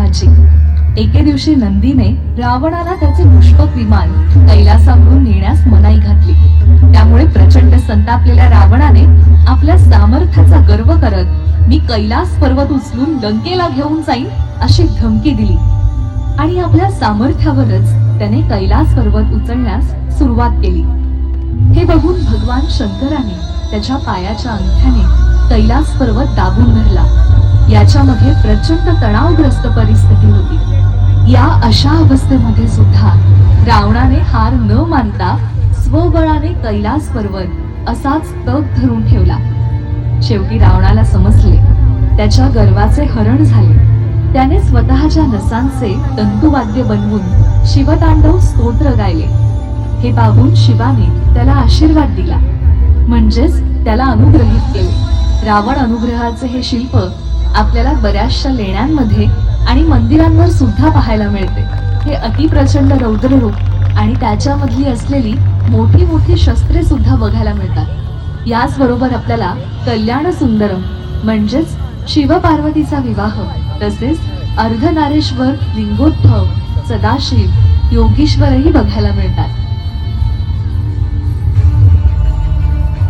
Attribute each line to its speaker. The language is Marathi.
Speaker 1: रावणाची. एके दिवशी नंदीने रावणाला त्याचे पुष्पक विमान कैलासावरून नेण्यास मनाई घातली. त्यामुळे प्रचंड संतापलेल्या रावणाने आपल्या सामर्थ्याचा गर्व करत मी कैलास पर्वत उचलून लंकेला घेऊन जाईन अशी धमकी दिली आणि आपल्या सामर्थ्यावरच त्याने कैलास पर्वत उचलण्यास सुरुवात केली. हे बघून भगवान शंकराने त्याच्या पायाच्या अंगठ्याने कैलास पर्वत दाबून धरला. याच्यामध्ये प्रचंड तणावग्रस्त परिस्थिती होती. या अशा अवस्थेमध्ये सुद्धा रावणाने हार न मानता स्वबळाने कैलास पर्वत असाच तग धरून ठेवला. शेवटी रावणाला समजले, त्याच्या गर्वाचे हरण झाले. त्याने स्वतःच्या नसांचे तंतुवाद्य बनवून शिवतांडव स्तोत्र गायले. हे पाहून शिवाने त्याला आशीर्वाद दिला, म्हणजेच त्याला अनुग्रहित केले. रावण अनुग्रहाचे हे शिल्प आपल्याला बऱ्याचशा लेण्यांमध्ये आणि मंदिरांवर सुद्धा पाहायला मिळते. हे अतिप्रचंड रौद्र रूप आणि त्याच्यामधली असलेली मोठी मोठी शस्त्रे सुद्धा बघायला मिळतात. याचबरोबर आपल्याला कल्याण सुंदरम म्हणजेच शिवपार्वतीचा विवाह, तसेच अर्धनारेश्वर, लिंगोद्भव, सदाशिव, योगीश्वरही बघायला मिळतात.